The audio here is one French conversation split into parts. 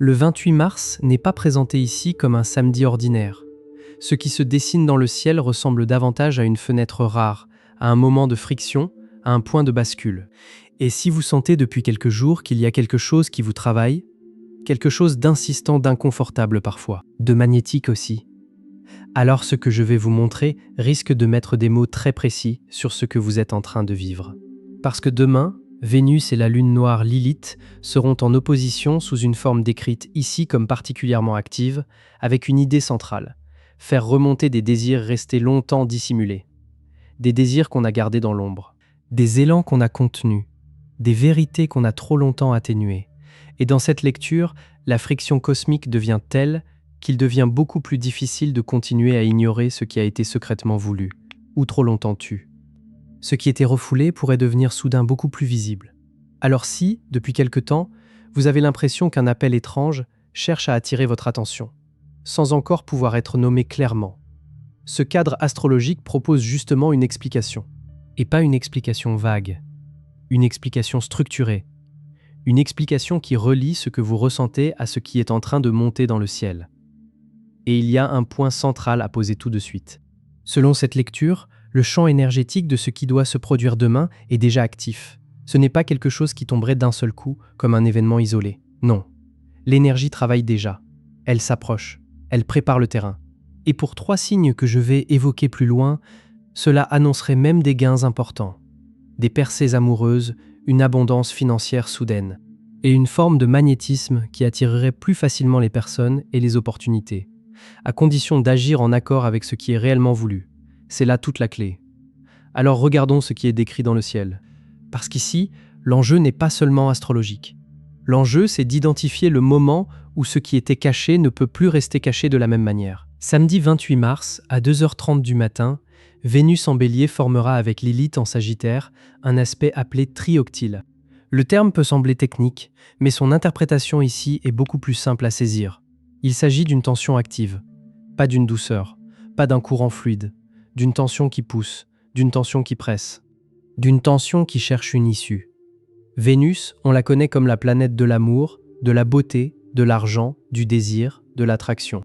Le 28 mars n'est pas présenté ici comme un samedi ordinaire. Ce qui se dessine dans le ciel ressemble davantage à une fenêtre rare, à un moment de friction, à un point de bascule. Et si vous sentez depuis quelques jours qu'il y a quelque chose qui vous travaille, quelque chose d'insistant, d'inconfortable parfois, de magnétique aussi, alors ce que je vais vous montrer risque de mettre des mots très précis sur ce que vous êtes en train de vivre. Parce que demain, Vénus et la lune noire Lilith seront en opposition sous une forme décrite ici comme particulièrement active, avec une idée centrale: faire remonter des désirs restés longtemps dissimulés. Des désirs qu'on a gardés dans l'ombre. Des élans qu'on a contenus. Des vérités qu'on a trop longtemps atténuées. Et dans cette lecture, la friction cosmique devient telle qu'il devient beaucoup plus difficile de continuer à ignorer ce qui a été secrètement voulu, ou trop longtemps tu. Ce qui était refoulé pourrait devenir soudain beaucoup plus visible. Alors si, depuis quelque temps, vous avez l'impression qu'un appel étrange cherche à attirer votre attention, sans encore pouvoir être nommé clairement, ce cadre astrologique propose justement une explication. Et pas une explication vague, une explication structurée, une explication qui relie ce que vous ressentez à ce qui est en train de monter dans le ciel. Et il y a un point central à poser tout de suite. Selon cette lecture, le champ énergétique de ce qui doit se produire demain est déjà actif. Ce n'est pas quelque chose qui tomberait d'un seul coup, comme un événement isolé. Non. L'énergie travaille déjà. Elle s'approche. Elle prépare le terrain. Et pour 3 signes que je vais évoquer plus loin, cela annoncerait même des gains importants. Des percées amoureuses, une abondance financière soudaine, et une forme de magnétisme qui attirerait plus facilement les personnes et les opportunités, à condition d'agir en accord avec ce qui est réellement voulu. C'est là toute la clé. Alors regardons ce qui est décrit dans le ciel. Parce qu'ici, l'enjeu n'est pas seulement astrologique. L'enjeu, c'est d'identifier le moment où ce qui était caché ne peut plus rester caché de la même manière. Samedi 28 mars, à 2h30 du matin, Vénus en Bélier formera avec Lilith en Sagittaire un aspect appelé trioctile. Le terme peut sembler technique, mais son interprétation ici est beaucoup plus simple à saisir. Il s'agit d'une tension active, pas d'une douceur, pas d'un courant fluide, d'une tension qui pousse, d'une tension qui presse, d'une tension qui cherche une issue. Vénus, on la connaît comme la planète de l'amour, de la beauté, de l'argent, du désir, de l'attraction.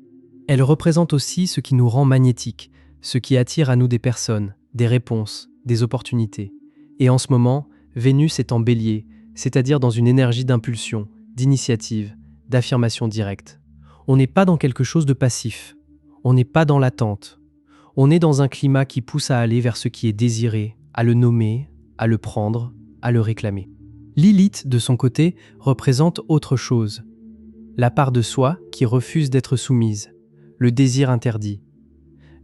Elle représente aussi ce qui nous rend magnétiques, ce qui attire à nous des personnes, des réponses, des opportunités. Et en ce moment, Vénus est en Bélier, c'est-à-dire dans une énergie d'impulsion, d'initiative, d'affirmation directe. On n'est pas dans quelque chose de passif, on n'est pas dans l'attente. On est dans un climat qui pousse à aller vers ce qui est désiré, à le nommer, à le prendre, à le réclamer. Lilith, de son côté, représente autre chose. La part de soi qui refuse d'être soumise, le désir interdit,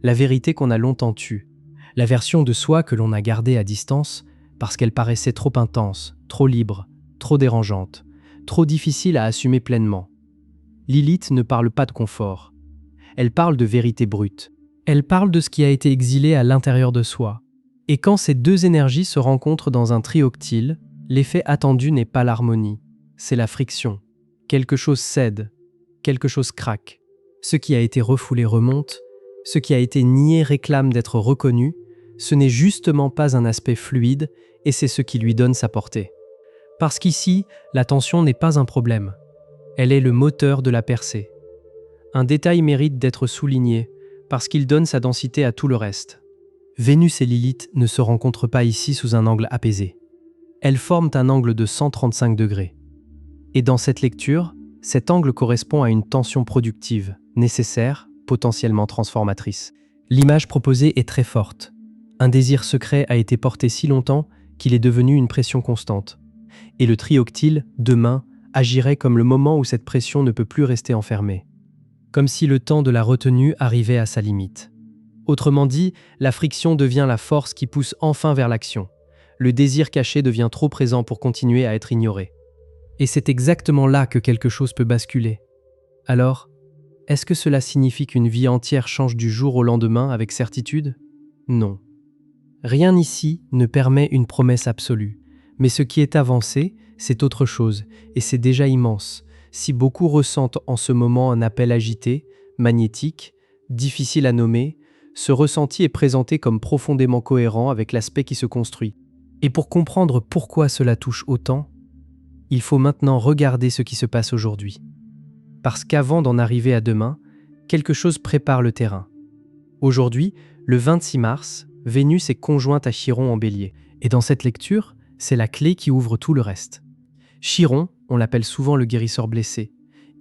la vérité qu'on a longtemps tue, la version de soi que l'on a gardée à distance parce qu'elle paraissait trop intense, trop libre, trop dérangeante, trop difficile à assumer pleinement. Lilith ne parle pas de confort. Elle parle de vérité brute. Elle parle de ce qui a été exilé à l'intérieur de soi. Et quand ces deux énergies se rencontrent dans un trioctile, l'effet attendu n'est pas l'harmonie, c'est la friction. Quelque chose cède, quelque chose craque. Ce qui a été refoulé remonte, ce qui a été nié réclame d'être reconnu, ce n'est justement pas un aspect fluide et c'est ce qui lui donne sa portée. Parce qu'ici, la tension n'est pas un problème. Elle est le moteur de la percée. Un détail mérite d'être souligné parce qu'il donne sa densité à tout le reste. Vénus et Lilith ne se rencontrent pas ici sous un angle apaisé. Elles forment un angle de 135 degrés. Et dans cette lecture, cet angle correspond à une tension productive, nécessaire, potentiellement transformatrice. L'image proposée est très forte. Un désir secret a été porté si longtemps qu'il est devenu une pression constante. Et le trioctile, demain, agirait comme le moment où cette pression ne peut plus rester enfermée. Comme si le temps de la retenue arrivait à sa limite. Autrement dit, la friction devient la force qui pousse enfin vers l'action. Le désir caché devient trop présent pour continuer à être ignoré. Et c'est exactement là que quelque chose peut basculer. Alors, est-ce que cela signifie qu'une vie entière change du jour au lendemain avec certitude? Non. Rien ici ne permet une promesse absolue. Mais ce qui est avancé, c'est autre chose, et c'est déjà immense. Si beaucoup ressentent en ce moment un appel agité, magnétique, difficile à nommer, ce ressenti est présenté comme profondément cohérent avec l'aspect qui se construit. Et pour comprendre pourquoi cela touche autant, il faut maintenant regarder ce qui se passe aujourd'hui. parce qu'avant d'en arriver à demain, quelque chose prépare le terrain. Aujourd'hui, le 26 mars, Vénus est conjointe à Chiron en Bélier. Et dans cette lecture, c'est la clé qui ouvre tout le reste. Chiron, on l'appelle souvent le guérisseur blessé.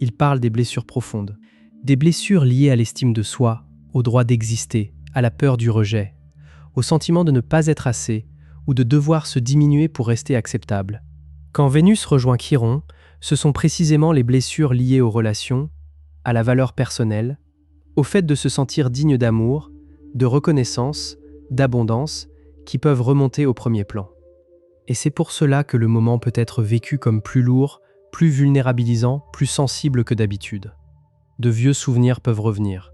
Il parle des blessures profondes. Des blessures liées à l'estime de soi, au droit d'exister, à la peur du rejet, au sentiment de ne pas être assez ou de devoir se diminuer pour rester acceptable. Quand Vénus rejoint Chiron, ce sont précisément les blessures liées aux relations, à la valeur personnelle, au fait de se sentir digne d'amour, de reconnaissance, d'abondance, qui peuvent remonter au premier plan. Et c'est pour cela que le moment peut être vécu comme plus lourd, plus vulnérabilisant, plus sensible que d'habitude. De vieux souvenirs peuvent revenir.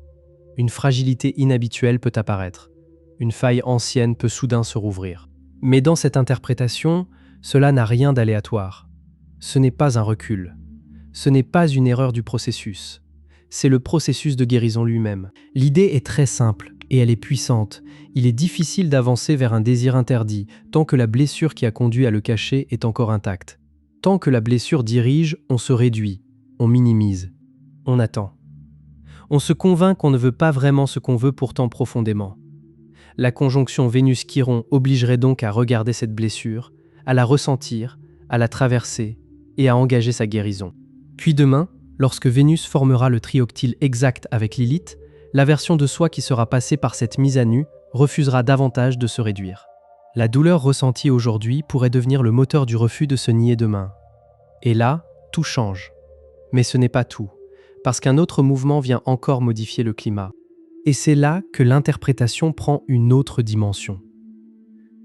Une fragilité inhabituelle peut apparaître. Une faille ancienne peut soudain se rouvrir. Mais dans cette interprétation, cela n'a rien d'aléatoire. Ce n'est pas un recul. Ce n'est pas une erreur du processus. C'est le processus de guérison lui-même. L'idée est très simple et elle est puissante. Il est difficile d'avancer vers un désir interdit tant que la blessure qui a conduit à le cacher est encore intacte. Tant que la blessure dirige, on se réduit, on minimise, on attend. On se convainc qu'on ne veut pas vraiment ce qu'on veut pourtant profondément. La conjonction Vénus-Chiron obligerait donc à regarder cette blessure, à la ressentir, à la traverser et à engager sa guérison. Puis demain, lorsque Vénus formera le trioctyle exact avec Lilith, la version de soi qui sera passée par cette mise à nu refusera davantage de se réduire. La douleur ressentie aujourd'hui pourrait devenir le moteur du refus de se nier demain. Et là, tout change. Mais ce n'est pas tout, parce qu'un autre mouvement vient encore modifier le climat. Et c'est là que l'interprétation prend une autre dimension.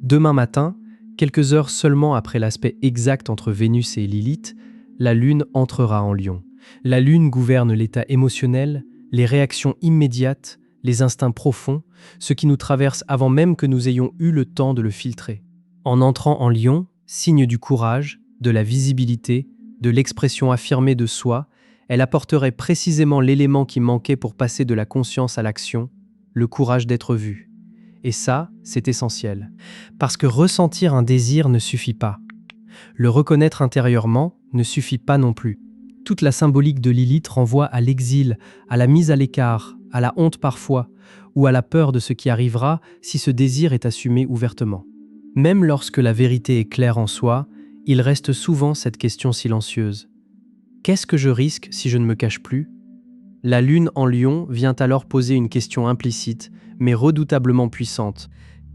Demain matin, quelques heures seulement après l'aspect exact entre Vénus et Lilith, la Lune entrera en Lion. La Lune gouverne l'état émotionnel, les réactions immédiates, les instincts profonds, ce qui nous traverse avant même que nous ayons eu le temps de le filtrer. En entrant en Lion, signe du courage, de la visibilité, de l'expression affirmée de soi, elle apporterait précisément l'élément qui manquait pour passer de la conscience à l'action, le courage d'être vu. Et ça, c'est essentiel, parce que ressentir un désir ne suffit pas. Le reconnaître intérieurement ne suffit pas non plus. Toute la symbolique de Lilith renvoie à l'exil, à la mise à l'écart, à la honte parfois, ou à la peur de ce qui arrivera si ce désir est assumé ouvertement. Même lorsque la vérité est claire en soi, il reste souvent cette question silencieuse. Qu'est-ce que je risque si je ne me cache plus ? La Lune en Lion vient alors poser une question implicite, mais redoutablement puissante.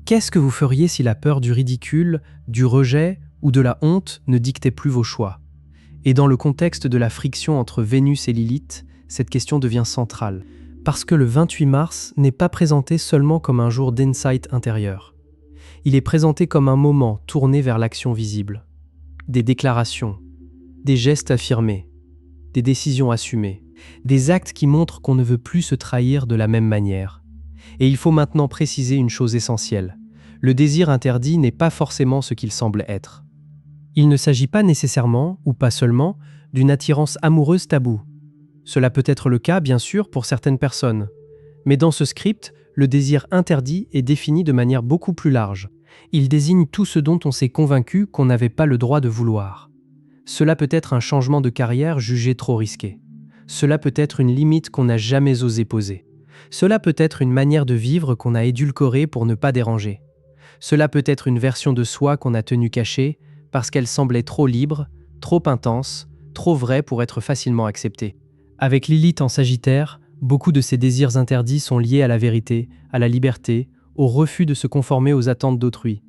Qu'est-ce que vous feriez si la peur du ridicule, du rejet ou de la honte ne dictait plus vos choix ? Et dans le contexte de la friction entre Vénus et Lilith, cette question devient centrale. Parce que le 28 mars n'est pas présenté seulement comme un jour d'insight intérieur. Il est présenté comme un moment tourné vers l'action visible. Des déclarations, des gestes affirmés, des décisions assumées, des actes qui montrent qu'on ne veut plus se trahir de la même manière. Et il faut maintenant préciser une chose essentielle. Le désir interdit n'est pas forcément ce qu'il semble être. Il ne s'agit pas nécessairement, ou pas seulement, d'une attirance amoureuse taboue. Cela peut être le cas, bien sûr, pour certaines personnes. Mais dans ce script, le désir interdit est défini de manière beaucoup plus large. Il désigne tout ce dont on s'est convaincu qu'on n'avait pas le droit de vouloir. Cela peut être un changement de carrière jugé trop risqué. Cela peut être une limite qu'on n'a jamais osé poser. Cela peut être une manière de vivre qu'on a édulcorée pour ne pas déranger. Cela peut être une version de soi qu'on a tenue cachée parce qu'elle semblait trop libre, trop intense, trop vraie pour être facilement acceptée. Avec Lilith en Sagittaire, beaucoup de ces désirs interdits sont liés à la vérité, à la liberté, au refus de se conformer aux attentes d'autrui.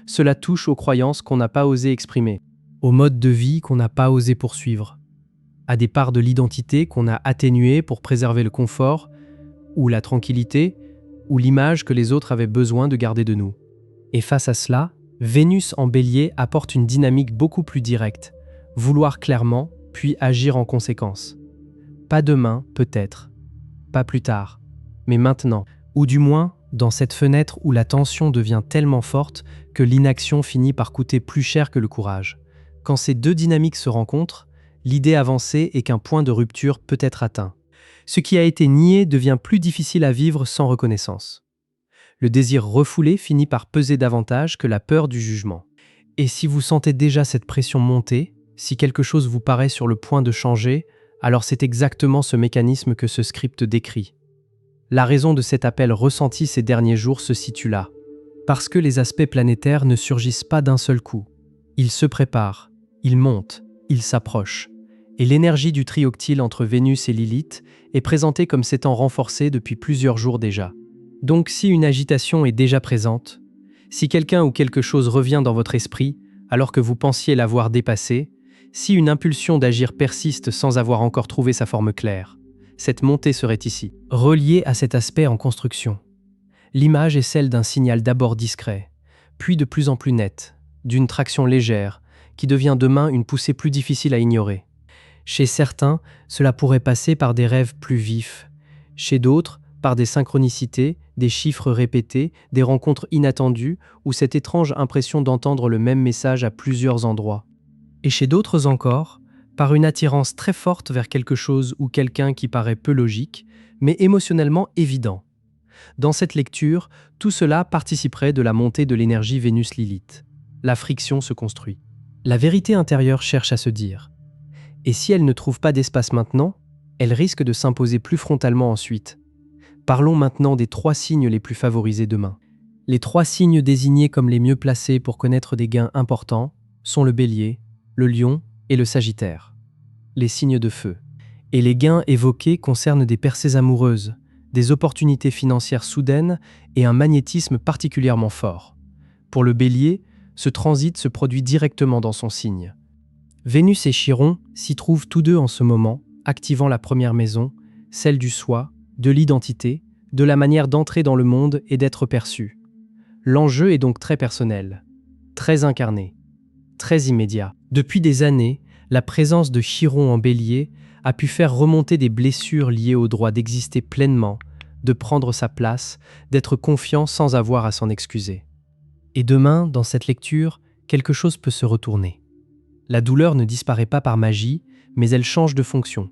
Cela touche aux croyances qu'on n'a pas osé exprimer, aux modes de vie qu'on n'a pas osé poursuivre, à des parts de l'identité qu'on a atténuées pour préserver le confort, ou la tranquillité, ou l'image que les autres avaient besoin de garder de nous. Et face à cela, Vénus en Bélier apporte une dynamique beaucoup plus directe, vouloir clairement, puis agir en conséquence. Pas demain, peut-être, pas plus tard, mais maintenant, ou du moins dans cette fenêtre où la tension devient tellement forte que l'inaction finit par coûter plus cher que le courage. Quand ces deux dynamiques se rencontrent, l'idée avancée est qu'un point de rupture peut être atteint. Ce qui a été nié devient plus difficile à vivre sans reconnaissance. Le désir refoulé finit par peser davantage que la peur du jugement. Et si vous sentez déjà cette pression monter, si quelque chose vous paraît sur le point de changer, Alors c'est exactement ce mécanisme que ce script décrit. La raison de cet appel ressenti ces derniers jours se situe là. Parce que les aspects planétaires ne surgissent pas d'un seul coup. Ils se préparent, ils montent, ils s'approchent. Et l'énergie du trioctyle entre Vénus et Lilith est présentée comme s'étant renforcée depuis plusieurs jours déjà. Donc si une agitation est déjà présente, si quelqu'un ou quelque chose revient dans votre esprit alors que vous pensiez l'avoir dépassé, si une impulsion d'agir persiste sans avoir encore trouvé sa forme claire, cette montée serait ici, reliée à cet aspect en construction. L'image est celle d'un signal d'abord discret, puis de plus en plus net, d'une traction légère, qui devient demain une poussée plus difficile à ignorer. Chez certains, cela pourrait passer par des rêves plus vifs. Chez d'autres, par des synchronicités, des chiffres répétés, des rencontres inattendues ou cette étrange impression d'entendre le même message à plusieurs endroits. Et chez d'autres encore, par une attirance très forte vers quelque chose ou quelqu'un qui paraît peu logique, mais émotionnellement évident. Dans cette lecture, tout cela participerait de la montée de l'énergie Vénus-Lilith. La friction se construit. La vérité intérieure cherche à se dire. Et si elle ne trouve pas d'espace maintenant, elle risque de s'imposer plus frontalement ensuite. Parlons maintenant des 3 signes les plus favorisés demain. Les 3 signes désignés comme les mieux placés pour connaître des gains importants sont le Bélier, le Lion et le Sagittaire. Les signes de feu. Et les gains évoqués concernent des percées amoureuses, des opportunités financières soudaines et un magnétisme particulièrement fort. Pour le Bélier, ce transit se produit directement dans son signe. Vénus et Chiron s'y trouvent tous deux en ce moment, activant la première maison, celle du soi, de l'identité, de la manière d'entrer dans le monde et d'être perçu. L'enjeu est donc très personnel, très incarné, très immédiat. Depuis des années, la présence de Chiron en Bélier a pu faire remonter des blessures liées au droit d'exister pleinement, de prendre sa place, d'être confiant sans avoir à s'en excuser. Et demain, dans cette lecture, quelque chose peut se retourner. La douleur ne disparaît pas par magie, mais elle change de fonction.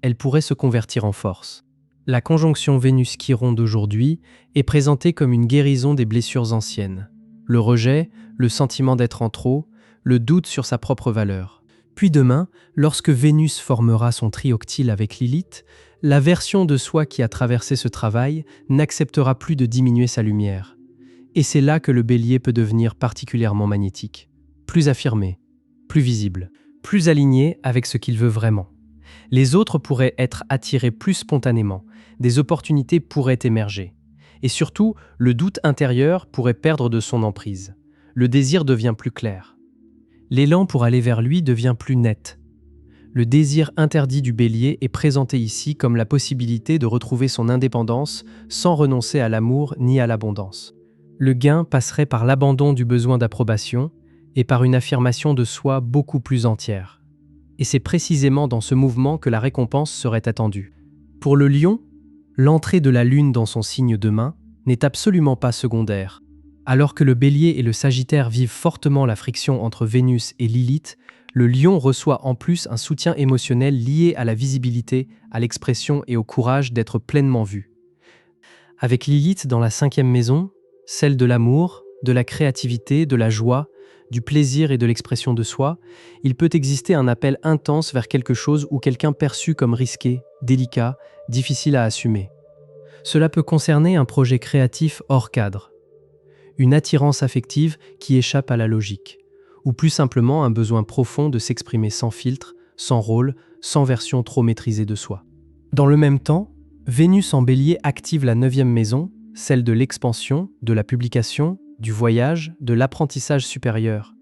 Elle pourrait se convertir en force. La conjonction Vénus-Chiron d'aujourd'hui est présentée comme une guérison des blessures anciennes. Le rejet, le sentiment d'être en trop, le doute sur sa propre valeur. Puis demain, lorsque Vénus formera son trioctyle avec Lilith, la version de soi qui a traversé ce travail n'acceptera plus de diminuer sa lumière. Et c'est là que le Bélier peut devenir particulièrement magnétique, plus affirmé, plus visible, plus aligné avec ce qu'il veut vraiment. Les autres pourraient être attirés plus spontanément, des opportunités pourraient émerger. Et surtout, le doute intérieur pourrait perdre de son emprise. Le désir devient plus clair. L'élan pour aller vers lui devient plus net. Le désir interdit du Bélier est présenté ici comme la possibilité de retrouver son indépendance sans renoncer à l'amour ni à l'abondance. Le gain passerait par l'abandon du besoin d'approbation et par une affirmation de soi beaucoup plus entière. Et c'est précisément dans ce mouvement que la récompense serait attendue. Pour le Lion, l'entrée de la Lune dans son signe demain n'est absolument pas secondaire. Alors que le Bélier et le Sagittaire vivent fortement la friction entre Vénus et Lilith, le Lion reçoit en plus un soutien émotionnel lié à la visibilité, à l'expression et au courage d'être pleinement vu. Avec Lilith dans la 5e maison, celle de l'amour, de la créativité, de la joie, du plaisir et de l'expression de soi, il peut exister un appel intense vers quelque chose ou quelqu'un perçu comme risqué, délicat, difficile à assumer. Cela peut concerner un projet créatif hors cadre, une attirance affective qui échappe à la logique, ou plus simplement un besoin profond de s'exprimer sans filtre, sans rôle, sans version trop maîtrisée de soi. Dans le même temps, Vénus en Bélier active la 9e maison, celle de l'expansion, de la publication, du voyage, de l'apprentissage supérieur.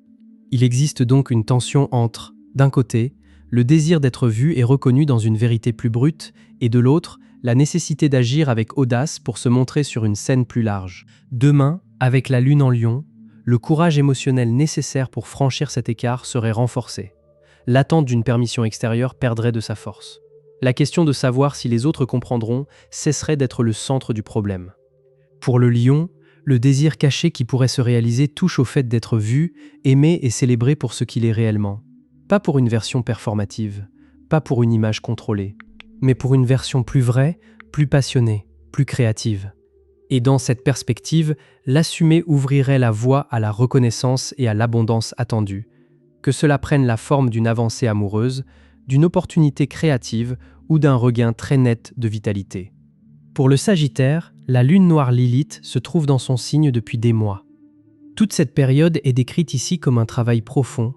Il existe donc une tension entre, d'un côté, le désir d'être vu et reconnu dans une vérité plus brute, et de l'autre, la nécessité d'agir avec audace pour se montrer sur une scène plus large. Demain, avec la Lune en Lion, le courage émotionnel nécessaire pour franchir cet écart serait renforcé. L'attente d'une permission extérieure perdrait de sa force. La question de savoir si les autres comprendront cesserait d'être le centre du problème. Pour le Lion, le désir caché qui pourrait se réaliser touche au fait d'être vu, aimé et célébré pour ce qu'il est réellement. Pas pour une version performative, pas pour une image contrôlée, mais pour une version plus vraie, plus passionnée, plus créative. Et dans cette perspective, l'assumer ouvrirait la voie à la reconnaissance et à l'abondance attendue, que cela prenne la forme d'une avancée amoureuse, d'une opportunité créative ou d'un regain très net de vitalité. Pour le Sagittaire, la lune noire Lilith se trouve dans son signe depuis des mois. Toute cette période est décrite ici comme un travail profond,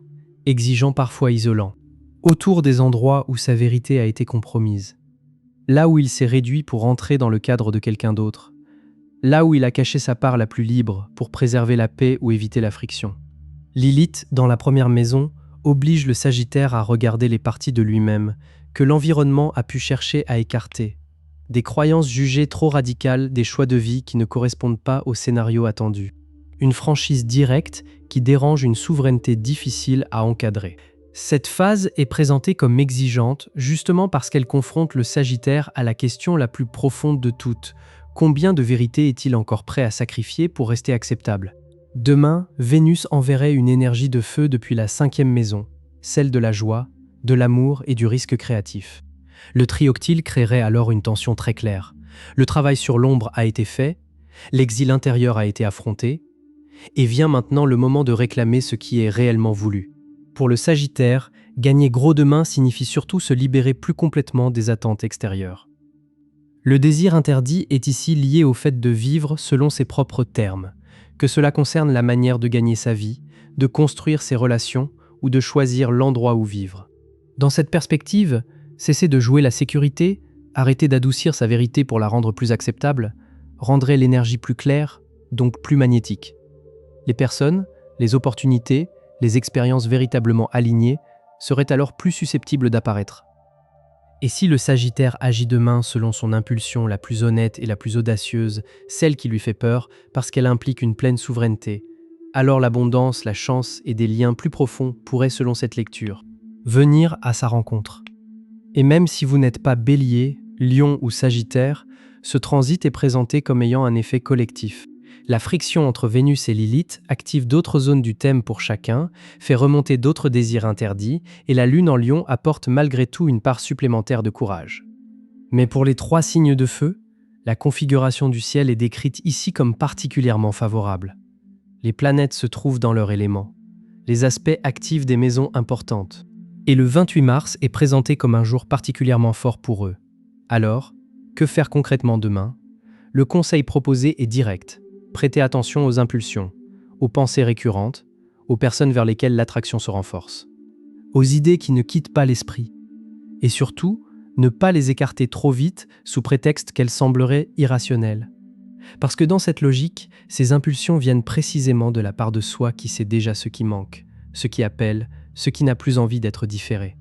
exigeant parfois isolant, autour des endroits où sa vérité a été compromise, là où il s'est réduit pour entrer dans le cadre de quelqu'un d'autre, là où il a caché sa part la plus libre pour préserver la paix ou éviter la friction. Lilith, dans la première maison, oblige le Sagittaire à regarder les parties de lui-même que l'environnement a pu chercher à écarter, des croyances jugées trop radicales, des choix de vie qui ne correspondent pas au scénario attendu, une franchise directe qui dérange une souveraineté difficile à encadrer. Cette phase est présentée comme exigeante justement parce qu'elle confronte le Sagittaire à la question la plus profonde de toutes. Combien de vérité est-il encore prêt à sacrifier pour rester acceptable ? Demain, Vénus enverrait une énergie de feu depuis la 5e maison, celle de la joie, de l'amour et du risque créatif. Le trioctyle créerait alors une tension très claire. Le travail sur l'ombre a été fait, l'exil intérieur a été affronté, et vient maintenant le moment de réclamer ce qui est réellement voulu. Pour le Sagittaire, gagner gros demain signifie surtout se libérer plus complètement des attentes extérieures. Le désir interdit est ici lié au fait de vivre selon ses propres termes, que cela concerne la manière de gagner sa vie, de construire ses relations ou de choisir l'endroit où vivre. Dans cette perspective, cesser de jouer la sécurité, arrêter d'adoucir sa vérité pour la rendre plus acceptable, rendrait l'énergie plus claire, donc plus magnétique. Les personnes, les opportunités, les expériences véritablement alignées seraient alors plus susceptibles d'apparaître. Et si le Sagittaire agit demain selon son impulsion la plus honnête et la plus audacieuse, celle qui lui fait peur parce qu'elle implique une pleine souveraineté, alors l'abondance, la chance et des liens plus profonds pourraient, selon cette lecture, venir à sa rencontre. Et même si vous n'êtes pas Bélier, Lion ou Sagittaire, ce transit est présenté comme ayant un effet collectif. La friction entre Vénus et Lilith active d'autres zones du thème pour chacun, fait remonter d'autres désirs interdits, et la lune en Lion apporte malgré tout une part supplémentaire de courage. Mais pour les 3 signes de feu, la configuration du ciel est décrite ici comme particulièrement favorable. Les planètes se trouvent dans leur élément. Les aspects activent des maisons importantes. Et le 28 mars est présenté comme un jour particulièrement fort pour eux. Alors, que faire concrètement demain ? Le conseil proposé est direct. Prêtez attention aux impulsions, aux pensées récurrentes, aux personnes vers lesquelles l'attraction se renforce, aux idées qui ne quittent pas l'esprit. Et surtout, ne pas les écarter trop vite sous prétexte qu'elles sembleraient irrationnelles. Parce que dans cette logique, ces impulsions viennent précisément de la part de soi qui sait déjà ce qui manque, ce qui appelle, ce qui n'a plus envie d'être différé.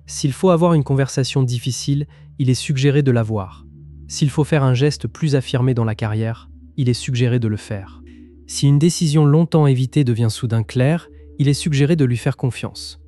S'il faut avoir une conversation difficile, il est suggéré de l'avoir. S'il faut faire un geste plus affirmé dans la carrière, il est suggéré de le faire. Si une décision longtemps évitée devient soudain claire, il est suggéré de lui faire confiance.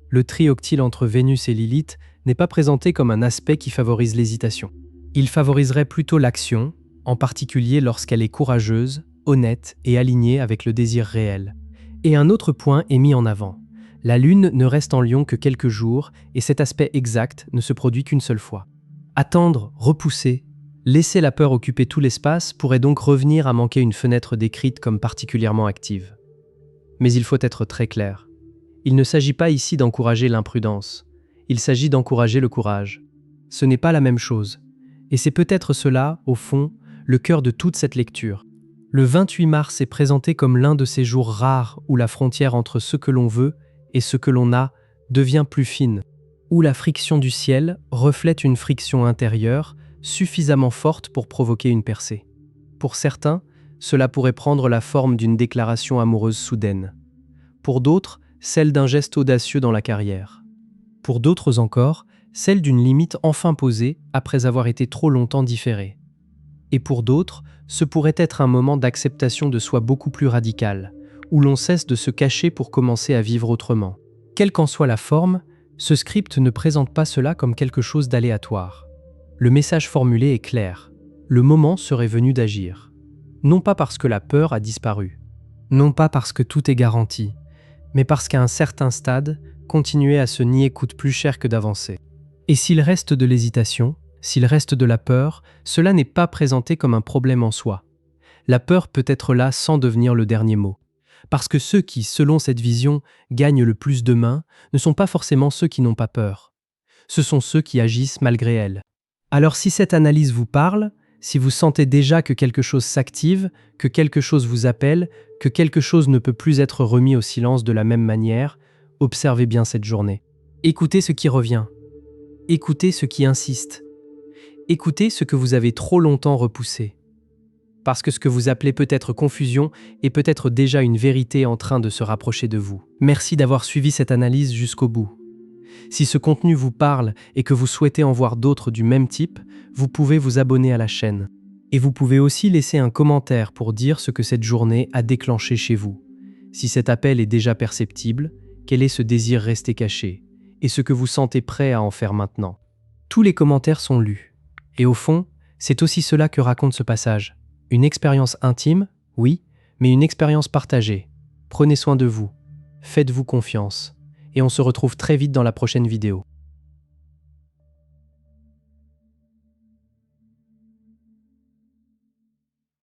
Le trioctyle entre Vénus et Lilith n'est pas présenté comme un aspect qui favorise l'hésitation. Il favoriserait plutôt l'action, en particulier lorsqu'elle est courageuse, honnête et alignée avec le désir réel. Et un autre point est mis en avant. La lune ne reste en Lion que quelques jours et cet aspect exact ne se produit qu'une seule fois. Attendre, repousser, laisser la peur occuper tout l'espace pourrait donc revenir à manquer une fenêtre décrite comme particulièrement active. Mais il faut être très clair. Il ne s'agit pas ici d'encourager l'imprudence. Il s'agit d'encourager le courage. Ce n'est pas la même chose. Et c'est peut-être cela, au fond, le cœur de toute cette lecture. Le 28 mars est présenté comme l'un de ces jours rares où la frontière entre ce que l'on veut et ce que l'on a devient plus fine, où la friction du ciel reflète une friction intérieure suffisamment forte pour provoquer une percée. Pour certains, cela pourrait prendre la forme d'une déclaration amoureuse soudaine. Pour d'autres, celle d'un geste audacieux dans la carrière. Pour d'autres encore, celle d'une limite enfin posée après avoir été trop longtemps différée. Et pour d'autres, ce pourrait être un moment d'acceptation de soi beaucoup plus radical, où l'on cesse de se cacher pour commencer à vivre autrement. Quelle qu'en soit la forme, ce script ne présente pas cela comme quelque chose d'aléatoire. Le message formulé est clair. Le moment serait venu d'agir. Non pas parce que la peur a disparu, non pas parce que tout est garanti, mais parce qu'à un certain stade, continuer à se nier coûte plus cher que d'avancer. Et s'il reste de l'hésitation, s'il reste de la peur, cela n'est pas présenté comme un problème en soi. La peur peut être là sans devenir le dernier mot. Parce que ceux qui, selon cette vision, gagnent le plus de mains, ne sont pas forcément ceux qui n'ont pas peur. Ce sont ceux qui agissent malgré elles. Alors si cette analyse vous parle, si vous sentez déjà que quelque chose s'active, que quelque chose vous appelle, que quelque chose ne peut plus être remis au silence de la même manière, observez bien cette journée. Écoutez ce qui revient. Écoutez ce qui insiste. Écoutez ce que vous avez trop longtemps repoussé. Parce que ce que vous appelez peut-être confusion est peut-être déjà une vérité en train de se rapprocher de vous. Merci d'avoir suivi cette analyse jusqu'au bout. Si ce contenu vous parle et que vous souhaitez en voir d'autres du même type, vous pouvez vous abonner à la chaîne. Et vous pouvez aussi laisser un commentaire pour dire ce que cette journée a déclenché chez vous. Si cet appel est déjà perceptible, quel est ce désir resté caché et ce que vous sentez prêt à en faire maintenant. Tous les commentaires sont lus. Et au fond, c'est aussi cela que raconte ce passage. Une expérience intime, oui, mais une expérience partagée. Prenez soin de vous. Faites-vous confiance. Et on se retrouve très vite dans la prochaine vidéo.